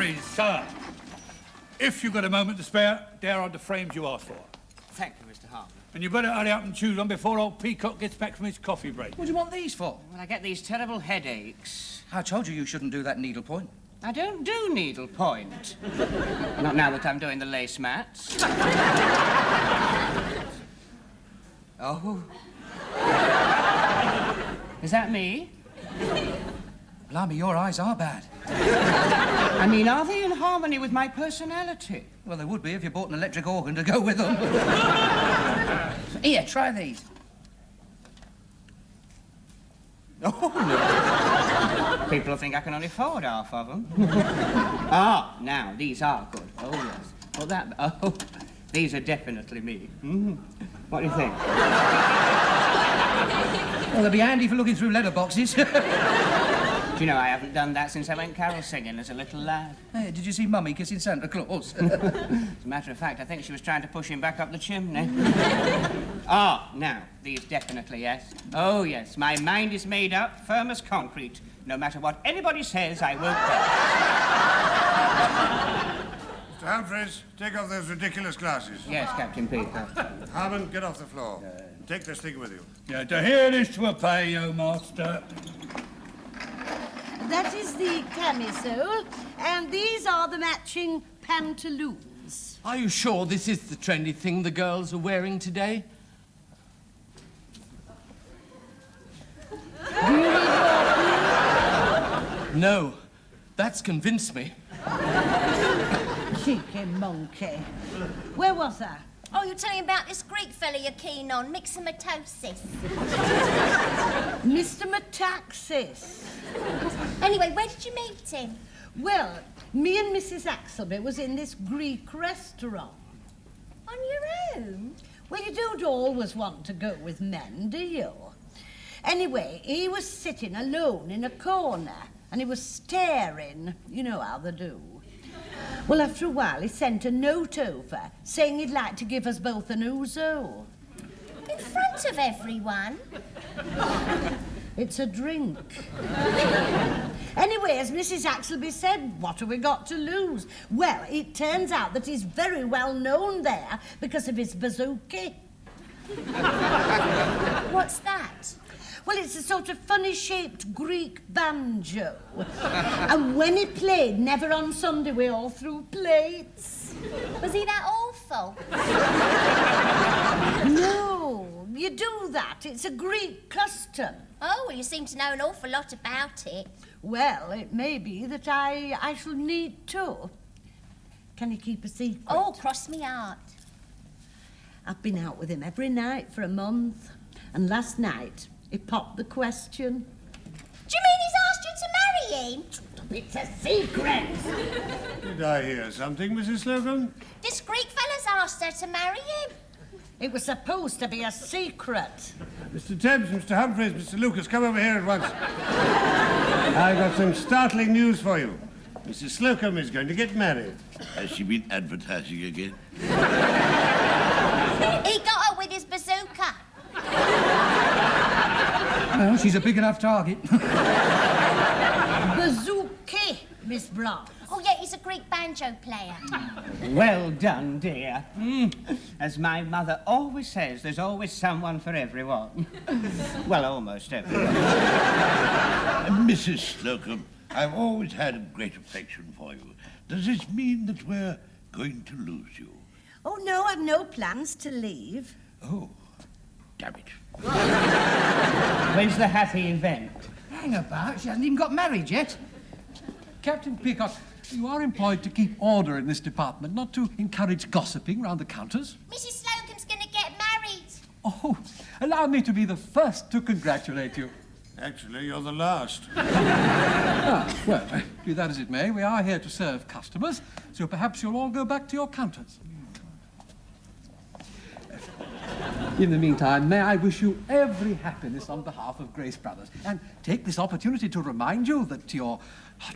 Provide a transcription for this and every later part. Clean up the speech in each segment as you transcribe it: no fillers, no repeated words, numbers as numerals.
Humphreys, sir. If you've got a moment to spare, there are the frames you asked for. Thank you, Mr. Harmon. And you better hurry up and choose one before old Peacock gets back from his coffee break. What do you want these for? Well, I get these terrible headaches. I told you shouldn't do that needlepoint. I don't do needlepoint. Not now that I'm doing the lace mats. Oh. Is that me? Blimey, your eyes are bad. I mean, are they in harmony with my personality? Well, they would be if you bought an electric organ to go with them. Here, try these. Oh, no. People think I can only afford half of them. Now, these are good. Oh, yes. Oh, these are definitely me. What do you think? Well, they'll be handy for looking through letterboxes. Do you know, I haven't done that since I went carol singing as a little lad. Hey, did you see Mummy kissing Santa Claus? As a matter of fact, I think she was trying to push him back up the chimney. Now, these definitely, yes. Oh, yes, my mind is made up, firm as concrete. No matter what anybody says, I won't Mr. Humphreys, take off those ridiculous glasses. Yes, Captain Peter. Harmon, get off the floor. Take this thing with you. Yeah, to hear this to a pay, O master. That is the camisole, and these are the matching pantaloons. Are you sure this is the trendy thing the girls are wearing today? Do you need more? No, that's convinced me. Cheeky monkey. Where was I? Oh, you're telling about this Greek fella you're keen on, myxomatosis. Mr. Metaxas. Anyway, where did you meet him? Well, me and Mrs. Axelby was in this Greek restaurant. On your own? Well, you don't always want to go with men, do you? Anyway, he was sitting alone in a corner, and he was staring. You know how they do. Well, after a while, he sent a note over saying he'd like to give us both an ouzo. In front of everyone? It's a drink. Anyway, as Mrs. Axelby said, what have we got to lose? Well, it turns out that he's very well known there because of his bouzouki. What's that? Well, it's a sort of funny-shaped Greek banjo. And when he played Never on Sunday, we all threw plates. Was he that awful? No, you do that. It's a Greek custom. Oh, well, you seem to know an awful lot about it. Well, it may be that I shall need to. Can you keep a secret? Oh, cross me heart. I've been out with him every night for a month. And last night, he popped the question. Do you mean he's asked you to marry him? It's a secret. Did I hear something, Mrs. Slocombe? This Greek fella's asked her to marry him. It was supposed to be a secret. Mr. Tebbs, Mr. Humphreys, Mr. Lucas, come over here at once. I've got some startling news for you. Mrs. Slocombe is going to get married. Has she been advertising again? He got her with his bazooka. Well, she's a big enough target. Bouzouki, Miss Brown. Oh, yeah, he's a Greek banjo player. Well done, dear. As my mother always says, there's always someone for everyone. Well, almost everyone. Mrs. Slocombe, I've always had a great affection for you. Does this mean that we're going to lose you? Oh, no, I've no plans to leave. Oh, damn it. When's the happy event? Hang about, she hasn't even got married yet. Captain Peacock, you are employed to keep order in this department, not to encourage gossiping round the counters. Mrs. Slocum's going to get married. Oh, allow me to be the first to congratulate you. Actually, you're the last. Well, be that as it may, we are here to serve customers, so perhaps you'll all go back to your counters. In the meantime, may I wish you every happiness on behalf of Grace Brothers, and take this opportunity to remind you that your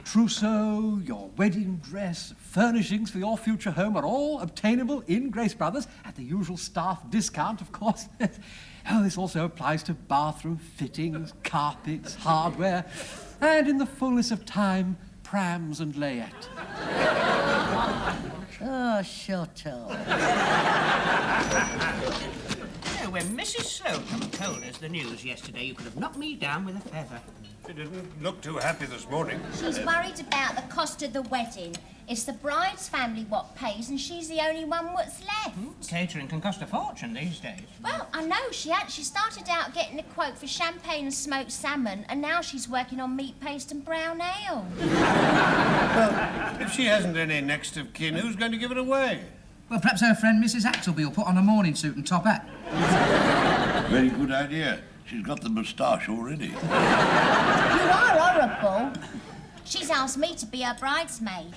trousseau, your wedding dress, furnishings for your future home are all obtainable in Grace Brothers at the usual staff discount, of course. Oh, this also applies to bathroom fittings, carpets, hardware, and in the fullness of time, prams and layette. Oh, shut up. When Mrs. Slocombe told us the news yesterday, you could have knocked me down with a feather. She didn't look too happy this morning. She's worried about the cost of the wedding. It's the bride's family what pays, and she's the only one what's left. Catering can cost a fortune these days. Well, I know she started out getting a quote for champagne and smoked salmon, and now she's working on meat paste and brown ale. Well, if she hasn't any next of kin, who's going to give it away? Well, perhaps her friend Mrs. Axelby will put on a morning suit and top hat. Very good idea. She's got the moustache already. You are horrible. She's asked me to be her bridesmaid.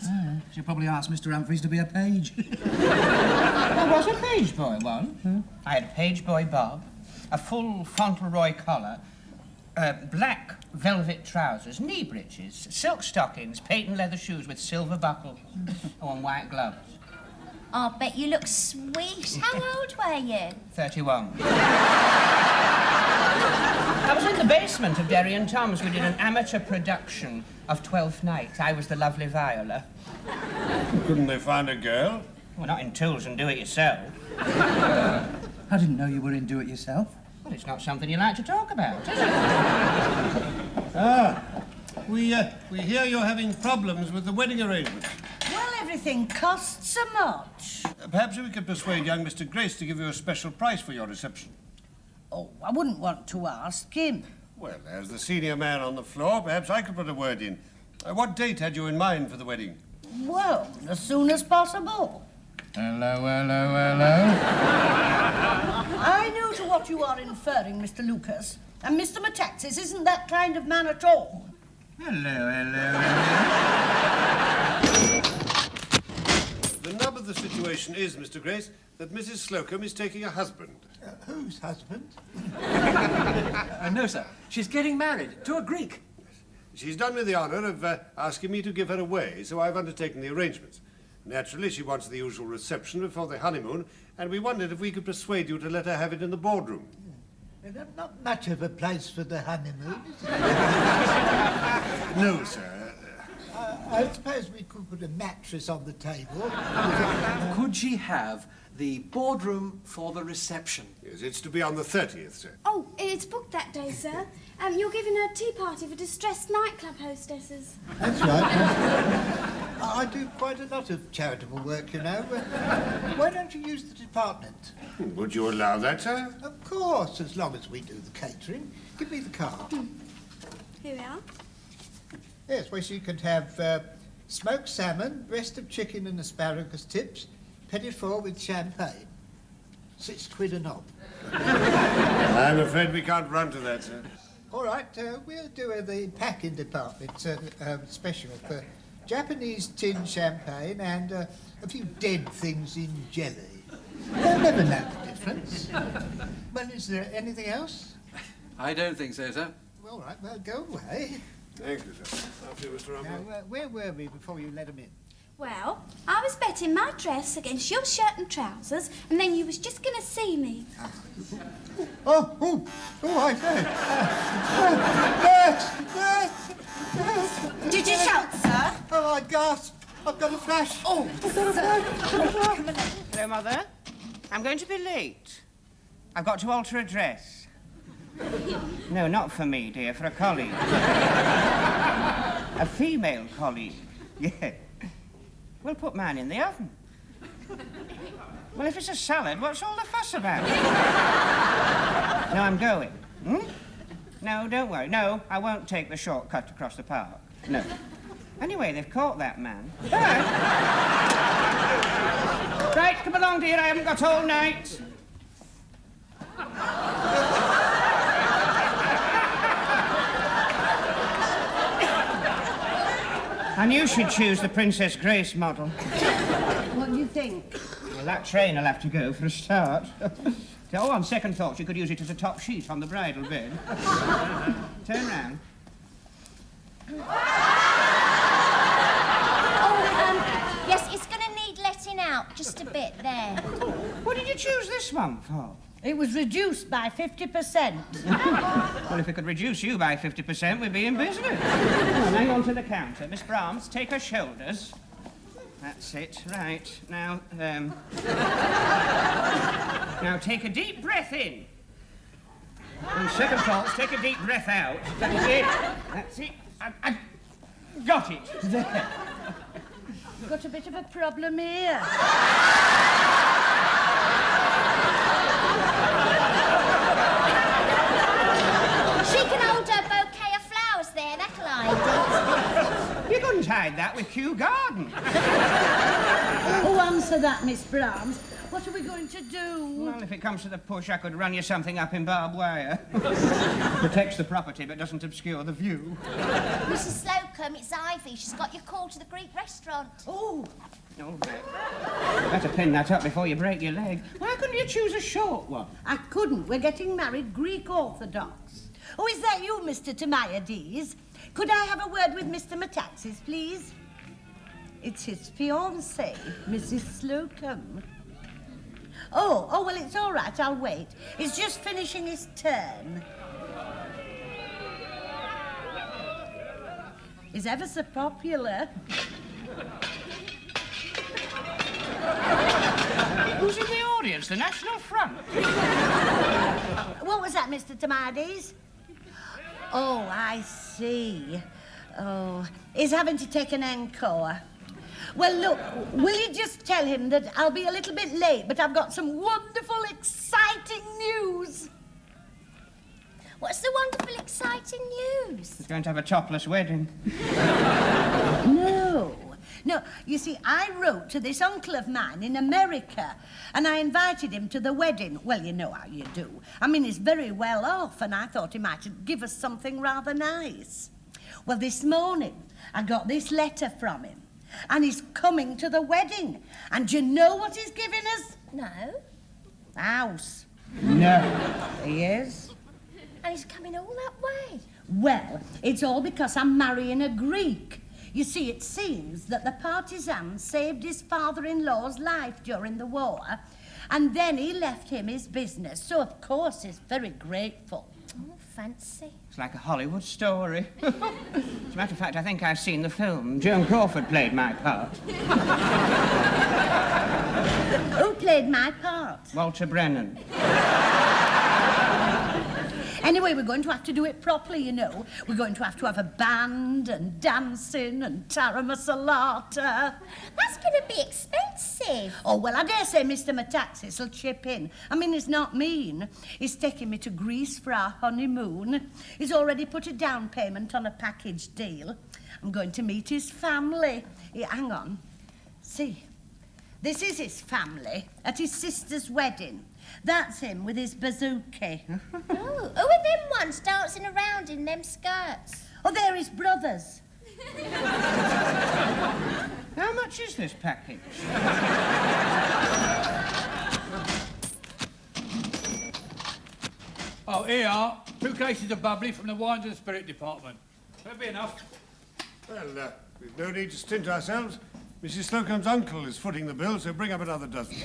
She'll probably ask Mr. Humphreys to be a page. There was a page boy one. I had a page boy bob, a full Fauntleroy collar, black velvet trousers, knee breeches, silk stockings, patent leather shoes with silver buckles, and white gloves. I bet you look sweet. How old were you? 31. I was in the basement of Derry and Tom's. We did an amateur production of Twelfth Night. I was the lovely Viola. Couldn't they find a girl? Well, not in tools and do it yourself. I didn't know you were in do-it-yourself. Well, it's not something you like to talk about, is it? We hear you're having problems with the wedding arrangements. Well, everything costs so much. Perhaps we could persuade young Mr. Grace to give you a special price for your reception. Oh, I wouldn't want to ask him. Well, as the senior man on the floor, perhaps I could put a word in. What date had you in mind for the wedding? Well, as soon as possible. Hello, hello, hello. I know to what you are inferring, Mr. Lucas. And Mr. Metaxas isn't that kind of man at all. Hello, hello, hello. The nub of the situation is, Mr. Grace, that Mrs. Slocombe is taking a husband. Whose husband? No, sir. She's getting married to a Greek. She's done me the honour of asking me to give her away, so I've undertaken the arrangements. Naturally, she wants the usual reception before the honeymoon, and we wondered if we could persuade you to let her have it in the boardroom. Not much of a place for the honeymoon, is it? No, sir. I suppose we could put a mattress on the table. Could she have the boardroom for the reception? Yes, it's to be on the 30th, sir. Oh, it's booked that day, sir. You're giving a tea party for distressed nightclub hostesses. That's right. I do quite a lot of charitable work, you know. Why don't you use the department? Would you allow that, sir? Of course, as long as we do the catering. Give me the card. Here we are. Yes, well, you could have smoked salmon, breast of chicken and asparagus tips, petit four with champagne. £6 a knob. I'm afraid we can't run to that, sir. All right, we'll do the packing department special for Japanese tin champagne and a few dead things in jelly. They'll never know the difference. Well, is there anything else? I don't think so, sir. All right, well, go away. Thank you, sir. After you, Mr. Now, Rumble. where were we before you let them in? Well, I was betting my dress against your shirt and trousers, and then you was just going to see me. Oh, I say. Did you shout, sir? Oh, I gasped. I've got a flash. Oh, Hello, Mother. I'm going to be late. I've got to alter a dress. No, not for me, dear, for a colleague. A female colleague. Yeah. We'll put mine in the oven. Well, if it's a salad, what's all the fuss about? No, I'm going. No, don't worry. No, I won't take the shortcut across the park. No. Anyway, they've caught that man. Bye. Right, come along, dear. I haven't got all night. I knew she'd choose the Princess Grace model. what do you think? Well, that train will have to go for a start. Oh, on second thought, you could use it as a top sheet on the bridal bed. Turn round. Yes, it's going to need letting out just a bit there. What did you choose this one for? It was reduced by 50%. Well, if we could reduce you by 50%, we'd be in business. Come on, hang on to the counter. Miss Brahms, take her shoulders. That's it. Right. Now, now take a deep breath in. And second pulse, take a deep breath out. That's it. That's it. I've got it. There. We've got a bit of a problem here. She can hold her bouquet of flowers there, that'll hide it. You couldn't hide that with Kew Garden. Oh, answer that, Miss Brahms. What are we going to do? Well, if it comes to the push, I could run you something up in barbed wire. Protects the property, but doesn't obscure the view. Mrs. Slocombe, it's Ivy. She's got your call to the Greek restaurant. Oh. Oh, you better pin that up before you break your leg. Why couldn't you choose a short one? I couldn't. We're getting married Greek Orthodox. Oh, is that you, Mr. Tamiades? Could I have a word with Mr. Metaxas, please? It's his fiancée, Mrs. Slocombe. Oh, well, it's all right. I'll wait. He's just finishing his turn. He's ever so popular. Who's in the audience? The National Front? What was that, Mr. Tamiades? Oh, I see. Oh, he's having to take an encore. Well, look, will you just tell him that I'll be a little bit late, but I've got some wonderful, exciting news. What's the wonderful, exciting news? He's going to have a topless wedding. No, you see, I wrote to this uncle of mine in America, and I invited him to the wedding. Well, you know how you do. I mean, he's very well off, and I thought he might give us something rather nice. Well, this morning, I got this letter from him, and he's coming to the wedding. And do you know what he's giving us? No. A house. No. He is. And he's coming all that way. Well, it's all because I'm marrying a Greek. You see, it seems that the partisan saved his father-in-law's life during the war, and then he left him his business, so of course he's very grateful. Oh, fancy. It's like a Hollywood story. As a matter of fact, I think I've seen the film. Joan Crawford played my part. Who played my part? Walter Brennan. Anyway, we're going to have to do it properly, you know. We're going to have a band and dancing and tara masala. That's going to be expensive. Oh, well, I dare say Mr. Metaxas will chip in. I mean, he's not mean. He's taking me to Greece for our honeymoon. He's already put a down payment on a package deal. I'm going to meet his family. Hang on. See, this is his family at his sister's wedding. That's him with his bouzouki. Oh, who are them ones dancing around in them skirts? Oh, they're his brothers. How much is this package? Oh, here you are. 2 cases of bubbly from the wines and spirit department. That'll be enough. Well, we've no need to stint ourselves. Mrs. Slocombe's uncle is footing the bill, so bring up another dozen.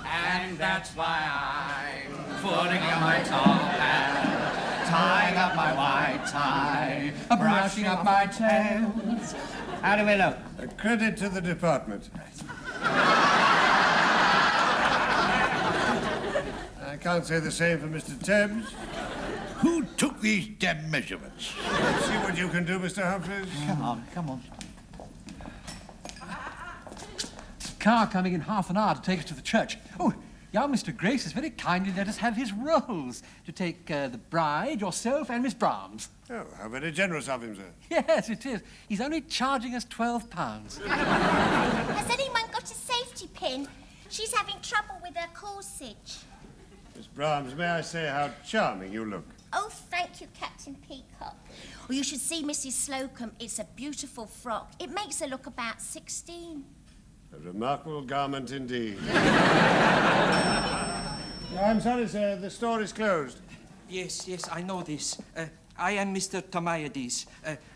And that's why I'm putting on my top hat, tying up my white tie, brushing up my tail. How do we look? A credit to the department. I can't say the same for Mr. Tebbs. Who took these damn measurements? See what you can do, Mr. Humphreys. Come on. Car coming in half an hour to take us to the church. Oh, young Mr. Grace has very kindly let us have his rolls to take the bride, yourself, and Miss Brahms. Oh, how very generous of him, sir. Yes, it is. He's only charging us £12. Has anyone got a safety pin? She's having trouble with her corsage. Miss Brahms, may I say how charming you look? Oh, thank you, Captain Peacock. Well, you should see Mrs. Slocombe. It's a beautiful frock. It makes her look about 16. A remarkable garment indeed. I'm sorry, sir. The store is closed. Yes, I know this. I am Mr. Tamiades.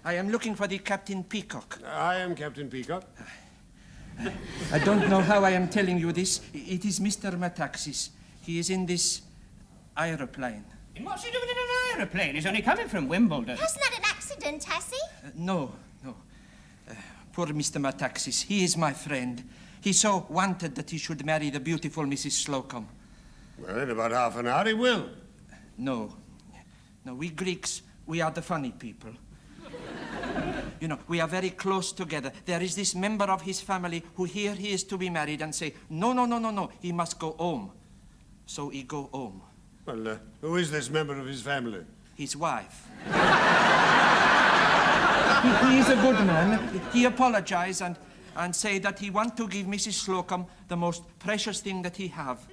I am looking for the Captain Peacock. I am Captain Peacock. I don't know how I am telling you this. It is Mr. Metaxas. He is in this aeroplane. And what's he doing in an aeroplane? He's only coming from Wimbledon. Hasn't had an accident, has he? No. Poor Mr. Metaxas. He is my friend. He so wanted that he should marry the beautiful Mrs. Slocombe. Well, in about half an hour he will. No, we Greeks, we are the funny people. You know, we are very close together. There is this member of his family who hear he is to be married and say, no, he must go home. So he go home. Well, who is this member of his family? His wife. He is a good man. He apologize and say that he want to give Mrs. Slocombe the most precious thing that he have.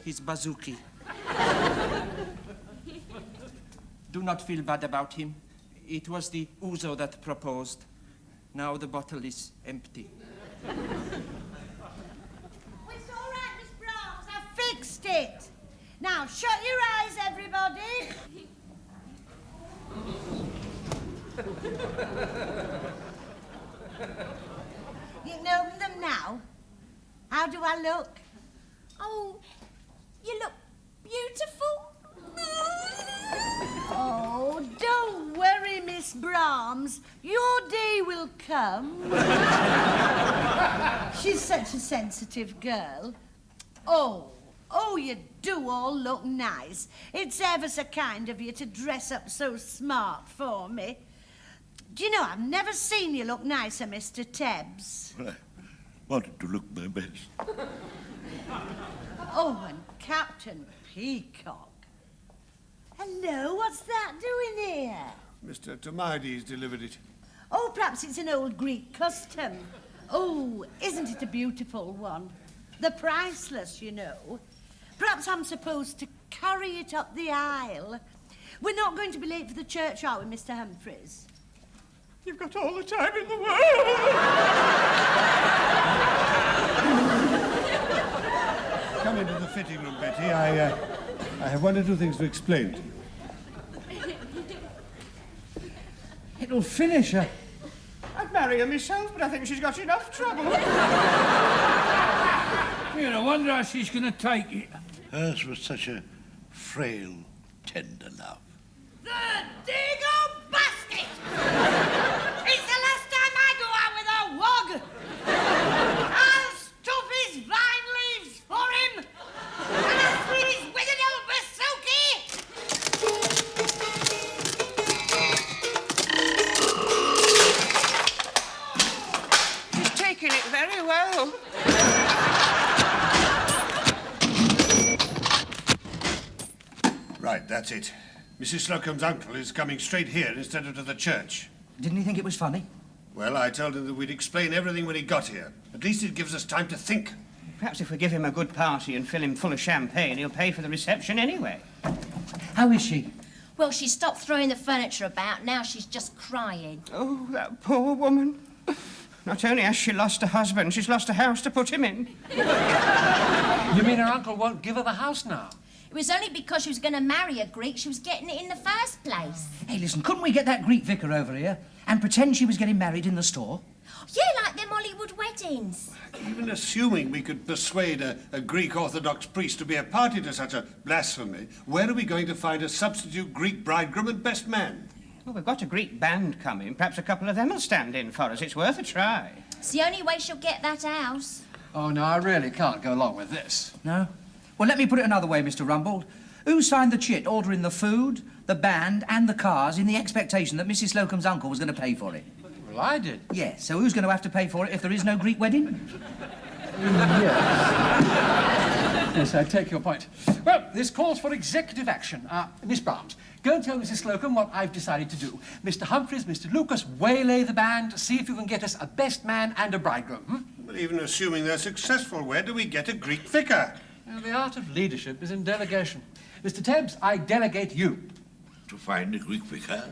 His bouzouki. Do not feel bad about him. It was the ouzo that proposed. Now the bottle is empty. Oh, it's all right, Miss Brahms. I've fixed it. Now, shut your eyes, everybody. You can open them now. How do I look? Oh, you look beautiful. Oh, don't worry, Miss Brahms. Your day will come. She's such a sensitive girl. Oh, you do all look nice. It's ever so kind of you to dress up so smart for me. Do you know, I've never seen you look nicer, Mr. Tebbs. Well, I wanted to look my best. Oh, and Captain Peacock. Hello, what's that doing here? Mr. Tomides delivered it. Oh, perhaps it's an old Greek custom. Oh, isn't it a beautiful one? The priceless, you know. Perhaps I'm supposed to carry it up the aisle. We're not going to be late for the church, are we, Mr. Humphreys? You've got all the time in the world. Come into the fitting room, Betty. I have one or two things to explain to you. It'll finish her. I'd marry her myself, but I think she's got enough trouble. You know, I wonder how she's going to take it. Hers was such a frail, tender love. The dig-o basket! It's the last time I go out with a wog! I'll stuff his vine leaves for him! And I'll feed his withered old bouzouki! He's taking it very well. Right, that's it. Mrs. Slocombe's uncle is coming straight here instead of to the church. Didn't he think it was funny? Well, I told him that we'd explain everything when he got here. At least it gives us time to think. Perhaps if we give him a good party and fill him full of champagne, he'll pay for the reception anyway. How is she? Well, she stopped throwing the furniture about. Now she's just crying. Oh, that poor woman. Not only has she lost her husband, she's lost a house to put him in. You mean her uncle won't give her the house now? It was only because she was going to marry a Greek she was getting it in the first place. Hey, listen, couldn't we get that Greek vicar over here and pretend she was getting married in the store? Yeah, like them Hollywood weddings. Even assuming we could persuade a Greek Orthodox priest to be a party to such a blasphemy, where are we going to find a substitute Greek bridegroom and best man? Well, we've got a Greek band coming. Perhaps a couple of them will stand in for us. It's worth a try. It's the only way she'll get that house. Oh, no, I really can't go along with this. No? Well, let me put it another way, Mr. Rumbold. Who signed the chit ordering the food, the band and the cars in the expectation that Mrs. Slocombe's uncle was going to pay for it? Well, I did. Yes, so who's going to have to pay for it if there is no Greek wedding? Yes, I take your point. Well, this calls for executive action. Miss Brahms, go and tell Mrs. Slocombe what I've decided to do. Mr. Humphreys, Mr. Lucas, waylay the band, see if you can get us a best man and a bridegroom. Well, even assuming they're successful, where do we get a Greek vicar? Well, the art of leadership is in delegation. Mr. Tebbs, I delegate you. To find a Greek vicar?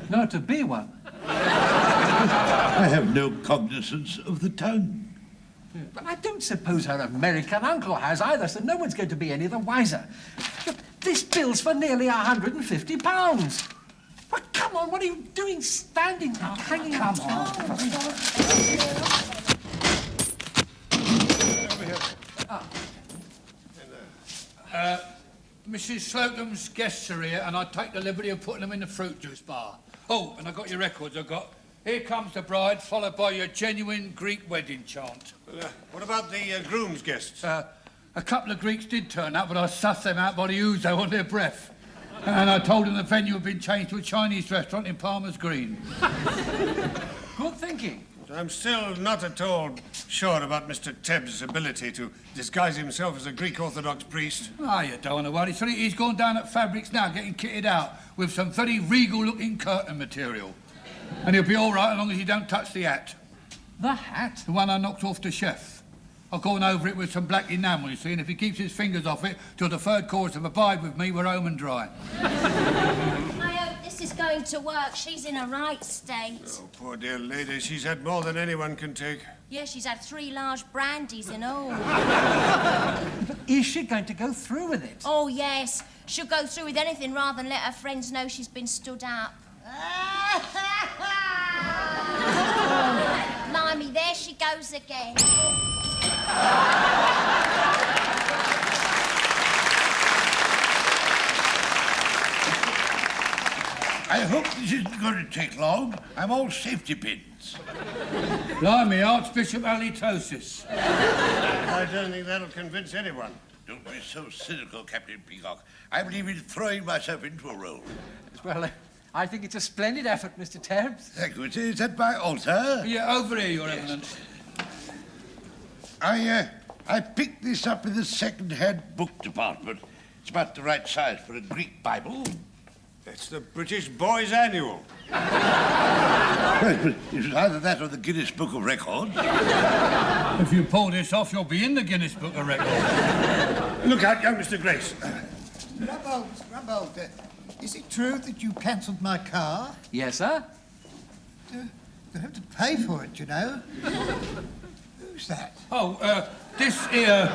No, to be one. I have no cognizance of the tongue. But I don't suppose her American uncle has either, so no one's going to be any the wiser. Look, this bill's for nearly £150. Well, come on, what are you doing standing there, hanging on? Come on. Mrs. Slocombe's guests are here, and I take the liberty of putting them in the fruit juice bar. Oh, and I got your records. I got "Here Comes the Bride," followed by your genuine Greek wedding chant. What about the groom's guests? A couple of Greeks did turn up, but I sussed them out by the ouzo on their breath. And I told them the venue had been changed to a Chinese restaurant in Palmer's Green. Good thinking. I'm still not at all sure about Mr. Tebb's ability to disguise himself as a Greek Orthodox priest. Ah, you don't want to worry, sonny. He's gone down at Fabrics now, getting kitted out with some very regal-looking curtain material. And he'll be all right as long as he don't touch the hat. The hat? The one I knocked off the chef. I've gone over it with some black enamel, you see, and if he keeps his fingers off it till the third chorus of Abide With Me, we're home and dry. I hope this is going to work. She's in a right state. Oh, poor dear lady. She's had more than anyone can take. Yeah, she's had 3 large brandies in all. But is she going to go through with it? Oh, yes. She'll go through with anything rather than let her friends know she's been stood up. Blimey, there she goes again. I hope this isn't going to take long. I'm all safety pins. Blimey, Archbishop Halitosis. I don't think that'll convince anyone. Don't be so cynical, Captain Peacock. I believe in throwing myself into a role. Well, I think it's a splendid effort, Mr. Tebbs. Thank you. Is that my altar? Yeah, over here, Your Eminence. I picked this up in the second-hand book department. It's about the right size for a Greek Bible. It's the British Boys Annual. Right, but it's either that or the Guinness Book of Records. If you pull this off, you'll be in the Guinness Book of Records. Look out, young Mr. Grace. Rumbold, is it true that you cancelled my car? Yes, sir. You have to pay for it, you know. Who's that? Oh, this here,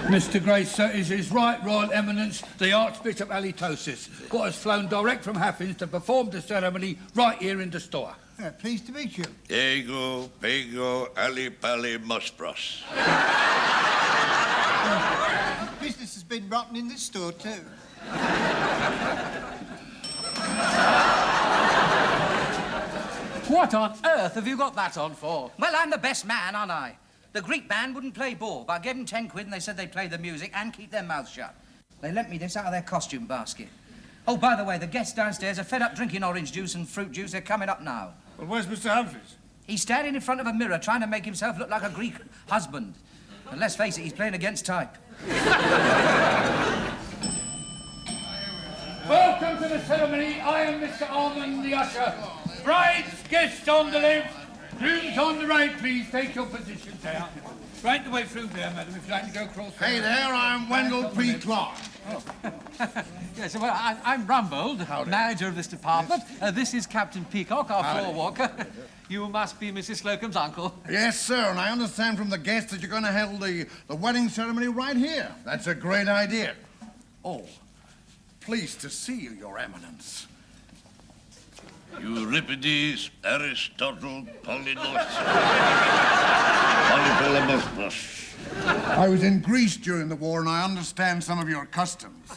Mr. Grace, sir, is His Right Royal Eminence, the Archbishop Halitosis, what has flown direct from Athens to perform the ceremony right here in the store. Pleased to meet you. Ego, pego, ali pali mospros. Business has been rotten in this store, too. What on earth have you got that on for? Well, I'm the best man, aren't I? The Greek band wouldn't play ball, but I gave them 10 quid and they said they'd play the music and keep their mouths shut. They lent me this out of their costume basket. Oh, by the way, the guests downstairs are fed up drinking orange juice and fruit juice. They're coming up now. Well, where's Mr. Humphries? He's standing in front of a mirror trying to make himself look like a Greek husband. And let's face it, he's playing against type. Welcome to the ceremony. I am Mr. Inman, the usher. Brides, guests on the left, grooms on the right, please. Take your positions there. Right the way through there, madam, if you'd like to go across. Hey there, I'm Wendell P. Clark. Yes, well, I'm Rumbold, manager of this department. This is Captain Peacock, our floor walker. You must be Mrs. Slocombe's uncle. Yes, sir, and I understand from the guests that you're going to hold the wedding ceremony right here. That's a great idea. Oh, pleased to see you, Your Eminence. Euripides, Aristotle, Polydorus. I was in Greece during the war, and I understand some of your customs.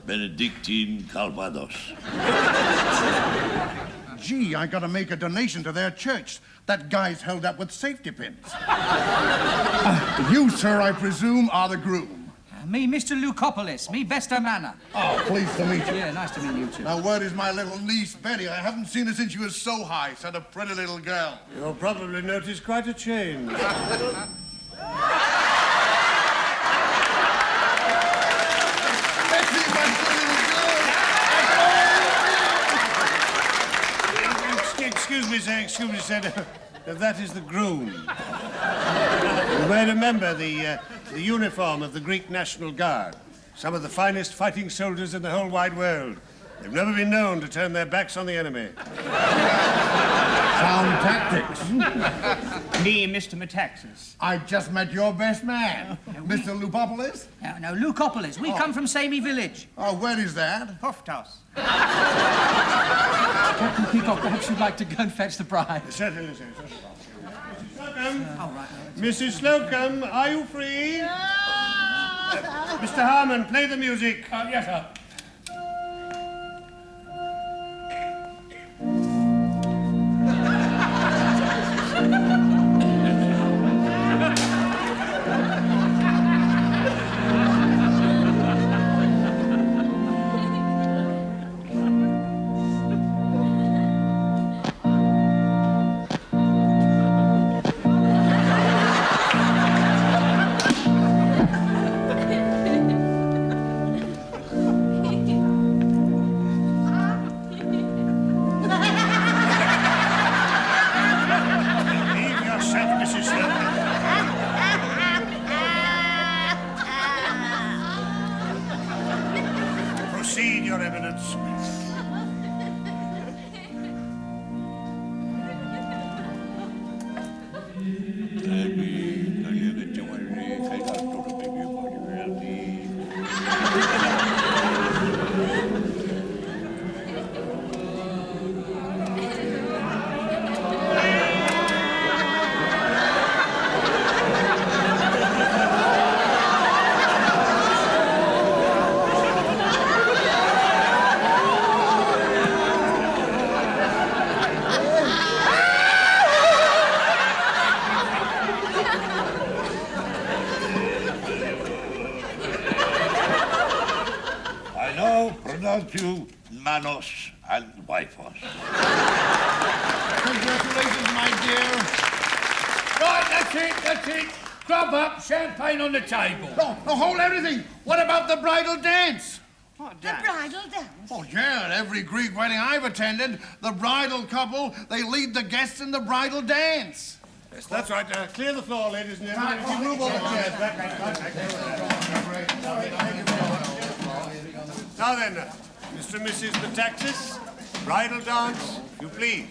Benedictine Calvados. Gee, I gotta make a donation to their church. That guy's held up with safety pins. You, sir, I presume, are the groom. Me, Mr. Lucopolis. Me, Bester Manor. Oh, pleased to meet you. Yeah, nice to meet you, too. Now, where is my little niece, Betty? I haven't seen her since she was so high. Such a pretty little girl. You'll probably notice quite a change. Excuse me, sir. That is the groom. You may remember the uniform of the Greek National Guard. Some of the finest fighting soldiers in the whole wide world. They've never been known to turn their backs on the enemy. Sound tactics. Me and Mr. Metaxas. I just met your best man, Mr. Lupopolis. No, Lucopolis. We come from Samey Village. Oh, where is that? Hoftos. Captain Peacock, perhaps you'd like to go and fetch the bride. Certainly, sir. Slocombe. Mrs. Slocombe, are you free? Mr. Harmon, play the music. Yes, sir. Leave yourself, Mrs. Slocombe. Proceed, Your Eminence. I now pronounce you manos and wifos. Congratulations, my dear. Right, that's it. Grub up, champagne on the table. No, hold everything. What about the bridal dance? The bridal dance. Oh, yeah, at every Greek wedding I've attended, the bridal couple, they lead the guests in the bridal dance. Yes, that's right. Clear the floor, ladies and gentlemen. If you move all the chairs back. Now then, Mr. and Mrs. Metaxas, bridal dance, if you please.